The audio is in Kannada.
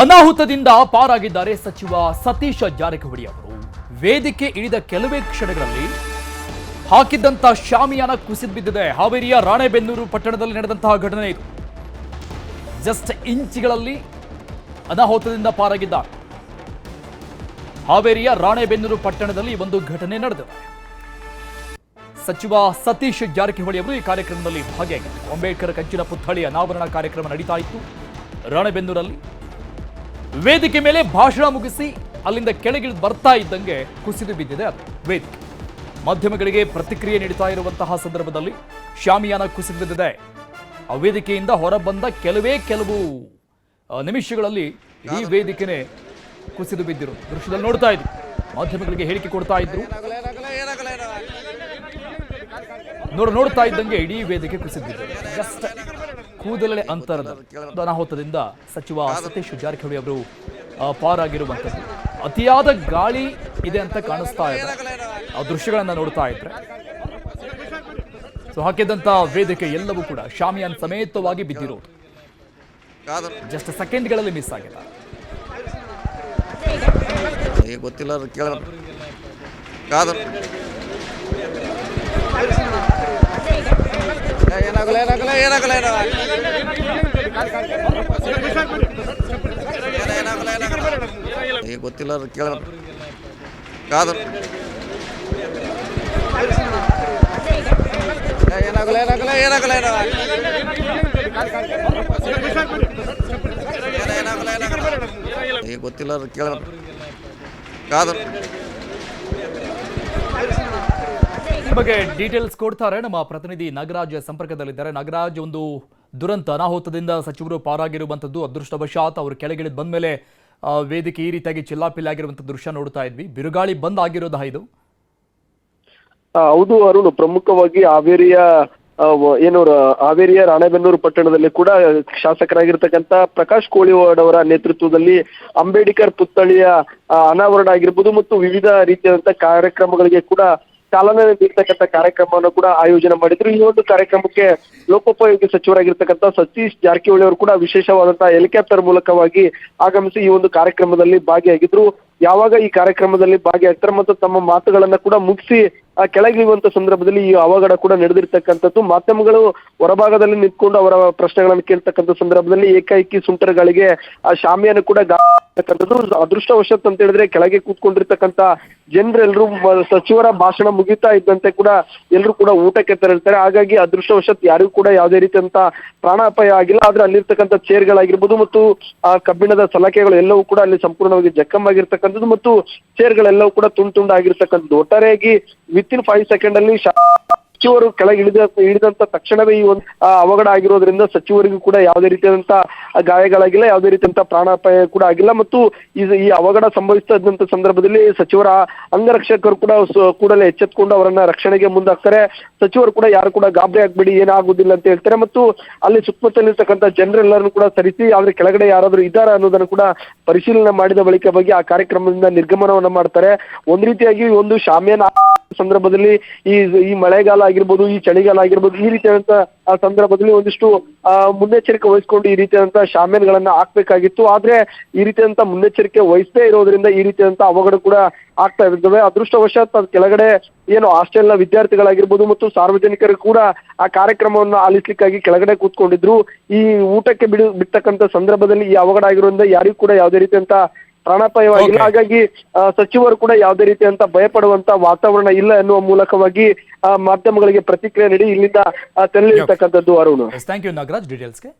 ಅನಾಹುತದಿಂದ ಪಾರಾಗಿದ್ದಾರೆ ಸಚಿವ ಸತೀಶ ಜಾರಕಿಹೊಳಿ ಅವರು. ವೇದಿಕೆ ಇಳಿದ ಕೆಲವೇ ಕ್ಷಣಗಳಲ್ಲಿ ಹಾಕಿದ್ದಂತ ಶಾಮಿಯಾನ ಕುಸಿದು ಬಿದ್ದಿದೆ. ಹಾವೇರಿಯ ರಾಣೆಬೆನ್ನೂರು ಪಟ್ಟಣದಲ್ಲಿ ನಡೆದಂತಹ ಘಟನೆ ಇದು. ಜಸ್ಟ್ ಇಂಚ್ಗಳಲ್ಲಿ ಅನಾಹುತದಿಂದ ಪಾರಾಗಿದ್ದಾರೆ. ಹಾವೇರಿಯ ರಾಣೆಬೆನ್ನೂರು ಪಟ್ಟಣದಲ್ಲಿ ಒಂದು ಘಟನೆ ನಡೆದಿದೆ. ಸಚಿವ ಸತೀಶ್ ಜಾರಕಿಹೊಳಿ ಅವರು ಈ ಕಾರ್ಯಕ್ರಮದಲ್ಲಿ ಭಾಗಿಯಾಗಿದ್ದರು. ಅಂಬೇಡ್ಕರ್ ಕಂಚಿನ ಪುತ್ಥಳಿ ಅನಾವರಣ ಕಾರ್ಯಕ್ರಮ ನಡೀತಾ ಇತ್ತು ರಾಣೆಬೆನ್ನೂರಲ್ಲಿ. ವೇದಿಕೆ ಮೇಲೆ ಭಾಷಣ ಮುಗಿಸಿ ಅಲ್ಲಿಂದ ಕೆಳಗಿಳಿದು ಬರ್ತಾ ಇದ್ದಂಗೆ ಕುಸಿದು ಬಿದ್ದಿದೆ ಅದು ವೇದಿಕೆ. ಮಾಧ್ಯಮಗಳಿಗೆ ಪ್ರತಿಕ್ರಿಯೆ ನೀಡುತ್ತಾ ಇರುವಂತಹ ಸಂದರ್ಭದಲ್ಲಿ ಶಾಮಿಯಾನ ಕುಸಿದು ಬಿದ್ದಿದೆ. ಆ ವೇದಿಕೆಯಿಂದ ಹೊರಬಂದ ಕೆಲವು ನಿಮಿಷಗಳಲ್ಲಿ ಈ ವೇದಿಕೆನೆ ಕುಸಿದು ಬಿದ್ದಿರು ದೃಶ್ಯದಲ್ಲಿ ನೋಡ್ತಾ ಇದ್ರು. ಮಾಧ್ಯಮಗಳಿಗೆ ಹೇಳಿಕೆ ಕೊಡ್ತಾ ಇದ್ರು. ನೋಡ್ತಾ ಇದ್ದಂಗೆ ಇಡೀ ವೇದಿಕೆ ಕುಸಿದಿದೆ. ಜಸ್ಟ್ ಕೂದಲೆಳೆ ಅಂತರದ ಅನಾಹುತದಿಂದ ಸಚಿವ ಸತೀಶ್ ಜಾರಕಿಹೊಳಿ ಅವರು ಪಾರಾಗಿರುವಂಥದ್ದು. ಅತಿಯಾದ ಗಾಳಿ ಇದೆ ಅಂತ ಕಾಣಿಸ್ತಾ ಇದೆ ಆ ದೃಶ್ಯಗಳನ್ನ ನೋಡ್ತಾ ಇದ್ರೆ. ಸೊ ಹಾಕಿದಂತ ವೇದಿಕೆ ಎಲ್ಲವೂ ಕೂಡ ಶಾಮಿಯಾನ್ ಸಮೇತವಾಗಿ ಬಿದ್ದಿರೋದು. ಜಸ್ಟ್ ಸೆಕೆಂಡ್ಗಳಲ್ಲಿ ಮಿಸ್ ಆಗಿದೆ. ಗೊತ್ತಿಲ್ಲ ಕೇಳ ಕಾದು ಗೊತ್ತಿಲ್ಲ ಕೇಳ ಕಾದು ಗೊತ್ತಿಲ್ಲ ಕೇಳ ಕಾದು ಬಗ್ಗೆ ಡೀಟೇಲ್ಸ್ ಕೊಡ್ತಾರೆ ನಮ್ಮ ಪ್ರತಿನಿಧಿ ನಾಗರಾಜ್ ಸಂಪರ್ಕದಲ್ಲಿದ್ದಾರೆ. ನಾಗರಾಜ್, ಒಂದು ದುರಂತ ಅನಾಹುತದಿಂದ ಸಚಿವರು ಪಾರಾಗಿರುವಂಥದ್ದು. ಅದೃಷ್ಟವಶಾತ್ ಅವರು ಕೆಳಗಿಳಿದು ಬಂದ ಮೇಲೆ ವೇದಿಕೆ ಈ ರೀತಿಯಾಗಿ ಚಿಲ್ಲಾಪಿಲ್ಲಿ ಆಗಿರುವಂಥ ದೃಶ್ಯ ನೋಡ್ತಾ ಇದ್ವಿ. ಬಿರುಗಾಳಿ ಬಂದ್ ಆಗಿರೋದಾ ಇದು? ಹೌದು ಅರುಣ್, ಪ್ರಮುಖವಾಗಿ ಹಾವೇರಿಯ ರಾಣೆಬೆನ್ನೂರು ಪಟ್ಟಣದಲ್ಲಿ ಕೂಡ ಶಾಸಕರಾಗಿರ್ತಕ್ಕಂಥ ಪ್ರಕಾಶ್ ಕೋಳಿವಾಡ್ ಅವರ ನೇತೃತ್ವದಲ್ಲಿ ಅಂಬೇಡ್ಕರ್ ಪುತ್ಥಳಿಯ ಅನಾವರಣ ಆಗಿರ್ಬೋದು ಮತ್ತು ವಿವಿಧ ರೀತಿಯಾದಂತಹ ಕಾರ್ಯಕ್ರಮಗಳಿಗೆ ಕೂಡ ಚಾಲನೆ ನೀಡ್ತಕ್ಕಂಥ ಕಾರ್ಯಕ್ರಮವನ್ನು ಕೂಡ ಆಯೋಜನೆ ಮಾಡಿದ್ರು. ಈ ಒಂದು ಕಾರ್ಯಕ್ರಮಕ್ಕೆ ಲೋಕೋಪಯೋಗಿ ಸಚಿವರಾಗಿರ್ತಕ್ಕಂಥ ಸತೀಶ್ ಜಾರಕಿಹೊಳಿ ಅವರು ಕೂಡ ವಿಶೇಷವಾದಂತಹ ಹೆಲಿಕಾಪ್ಟರ್ ಮೂಲಕವಾಗಿ ಆಗಮಿಸಿ ಈ ಒಂದು ಕಾರ್ಯಕ್ರಮದಲ್ಲಿ ಭಾಗಿಯಾಗಿದ್ರು. ಯಾವಾಗ ಈ ಕಾರ್ಯಕ್ರಮದಲ್ಲಿ ಭಾಗಿಯಾಗ್ತಾರೆ ಮತ್ತು ತಮ್ಮ ಮಾತುಗಳನ್ನ ಕೂಡ ಮುಗಿಸಿ ಕೆಳಗಿಳಿಯುವಂತ ಸಂದರ್ಭದಲ್ಲಿ ಈ ಅವಘಡ ಕೂಡ ನಡೆದಿರ್ತಕ್ಕಂಥದ್ದು. ಮಾಧ್ಯಮಗಳು ಹೊರಭಾಗದಲ್ಲಿ ನಿಂತ್ಕೊಂಡು ಅವರ ಪ್ರಶ್ನೆಗಳನ್ನು ಕೇಳ್ತಕ್ಕಂಥ ಸಂದರ್ಭದಲ್ಲಿ ಏಕಾಏಕಿ ಸುಂಟರಗಳಿಗೆ ಆ ಶಾಮಿಯಾನ ಕೂಡ ಗಾಯತಕ್ಕಂಥದ್ದು. ಅದೃಷ್ಟವಶತ್ ಅಂತ ಹೇಳಿದ್ರೆ ಕೆಳಗೆ ಕೂತ್ಕೊಂಡಿರ್ತಕ್ಕಂಥ ಜನರೆಲ್ಲರೂ ಸಚಿವರ ಭಾಷಣ ಮುಗಿತಾ ಇದ್ದಂತೆ ಕೂಡ ಎಲ್ಲರೂ ಕೂಡ ಊಟಕ್ಕೆ ತೆರಳ್ತಾರೆ. ಹಾಗಾಗಿ ಅದೃಷ್ಟವಶತ್ ಯಾರಿಗೂ ಕೂಡ ಯಾವುದೇ ರೀತಿಯಂತ ಪ್ರಾಣಾಪಾಯ ಆಗಿಲ್ಲ. ಆದ್ರೆ ಅಲ್ಲಿರ್ತಕ್ಕಂಥ ಚೇರ್ಗಳಾಗಿರ್ಬೋದು ಮತ್ತು ಆ ಕಬ್ಬಿಣದ ಸಲಕೆಗಳು ಎಲ್ಲವೂ ಕೂಡ ಅಲ್ಲಿ ಸಂಪೂರ್ಣವಾಗಿ ಜಖಮ್ ಮತ್ತು ಚೇರ್ಗಳೆಲ್ಲವೂ ಕೂಡ ತುಂಡಾಗಿರ್ತಕ್ಕಂಥದ್ದು. ಒಟ್ಟಾರೆಯಾಗಿ ವಿತಿನ್ 5 ಸೆಕೆಂಡ್ ಅಲ್ಲಿ ಸಚಿವರು ಕೆಳಗೆ ಇಳಿದಂತ ತಕ್ಷಣವೇ ಈ ಒಂದು ಅವಘಡ ಆಗಿರೋದ್ರಿಂದ ಸಚಿವರಿಗೂ ಕೂಡ ಯಾವುದೇ ರೀತಿಯಾದಂತ ಗಾಯಗಳಾಗಿಲ್ಲ, ಯಾವುದೇ ರೀತಿಯಂತ ಪ್ರಾಣಾಪಾಯ ಕೂಡ ಆಗಿಲ್ಲ. ಮತ್ತು ಈ ಅವಘಡ ಸಂಭವಿಸ್ತಾ ಇದ್ದಂತ ಸಂದರ್ಭದಲ್ಲಿ ಸಚಿವರ ಅಂಗರಕ್ಷಕರು ಕೂಡ ಕೂಡಲೇ ಎಚ್ಚೆತ್ಕೊಂಡು ಅವರನ್ನ ರಕ್ಷಣೆಗೆ ಮುಂದಾಗ್ತಾರೆ. ಸಚಿವರು ಕೂಡ ಯಾರು ಕೂಡ ಗಾಬರಿ ಆಗ್ಬೇಡಿ, ಏನಾಗುದಿಲ್ಲ ಅಂತ ಹೇಳ್ತಾರೆ. ಮತ್ತು ಅಲ್ಲಿ ಸುತ್ತಮುತ್ತಲಿರ್ತಕ್ಕಂಥ ಜನರೆಲ್ಲರನ್ನು ಕೂಡ ಸರಿಸಿ ಆದ್ರೆ ಕೆಳಗಡೆ ಯಾರಾದ್ರೂ ಇದ್ದಾರಾ ಅನ್ನೋದನ್ನು ಕೂಡ ಪರಿಶೀಲನೆ ಮಾಡಿದ ಬಳಿಕ ಬಗ್ಗೆ ಆ ಕಾರ್ಯಕ್ರಮದಿಂದ ನಿರ್ಗಮನವನ್ನ ಮಾಡ್ತಾರೆ. ಒಂದ್ ರೀತಿಯಾಗಿ ಒಂದು ಶಾಮಿಯಾನ ಸಂದರ್ಭದಲ್ಲಿ ಈ ಮಳೆಗಾಲ ಆಗಿರ್ಬೋದು, ಈ ಚಳಿಗಾಲ ಆಗಿರ್ಬೋದು, ಈ ರೀತಿಯಾದಂತ ಸಂದರ್ಭದಲ್ಲಿ ಒಂದಿಷ್ಟು ಮುನ್ನೆಚ್ಚರಿಕೆ ವಹಿಸ್ಕೊಂಡು ಈ ರೀತಿಯಾದಂತಹ ಶಾಮಿಯಾನ್ಗಳನ್ನ ಹಾಕ್ಬೇಕಾಗಿತ್ತು. ಆದ್ರೆ ಈ ರೀತಿಯಾದಂತ ಮುನ್ನೆಚ್ಚರಿಕೆ ವಹಿಸದೇ ಇರೋದ್ರಿಂದ ಈ ರೀತಿಯಾದಂತ ಅವಘಡ ಕೂಡ ಆಗ್ತಾ ಇರ್ತವೆ. ಅದೃಷ್ಟವಶಾತ್ ಅದ್ ಕೆಳಗಡೆ ಹಾಸ್ಟೆಲ್ನ ವಿದ್ಯಾರ್ಥಿಗಳಾಗಿರ್ಬೋದು ಮತ್ತು ಸಾರ್ವಜನಿಕರು ಕೂಡ ಆ ಕಾರ್ಯಕ್ರಮವನ್ನು ಆಲಿಸ್ಲಿಕ್ಕಾಗಿ ಕೆಳಗಡೆ ಕೂತ್ಕೊಂಡಿದ್ರು. ಈ ಊಟಕ್ಕೆ ಬಿಡ್ತಕ್ಕಂಥ ಸಂದರ್ಭದಲ್ಲಿ ಈ ಅವಘಡ ಆಗಿರೋದ್ರಿಂದ ಯಾರಿಗೂ ಕೂಡ ಯಾವುದೇ ರೀತಿಯಂತ ಪ್ರಾಣಾಪಾಯವಾಗಿಲ್ಲ. ಹಾಗಾಗಿ ಸಚಿವರು ಕೂಡ ಯಾವುದೇ ರೀತಿಯಂತ ಭಯಪಡುವಂತ ವಾತಾವರಣ ಇಲ್ಲ ಎನ್ನುವ ಮೂಲಕವಾಗಿ ಮಾಧ್ಯಮಗಳಿಗೆ ಪ್ರತಿಕ್ರಿಯೆ ನೀಡಿ ಇಲ್ಲಿಂದ ತೆರಳಿರ್ತಕ್ಕಂಥದ್ದು. Arun, thank you Nagaraj ಡೀಟೇಲ್ಸ್ಗೆ.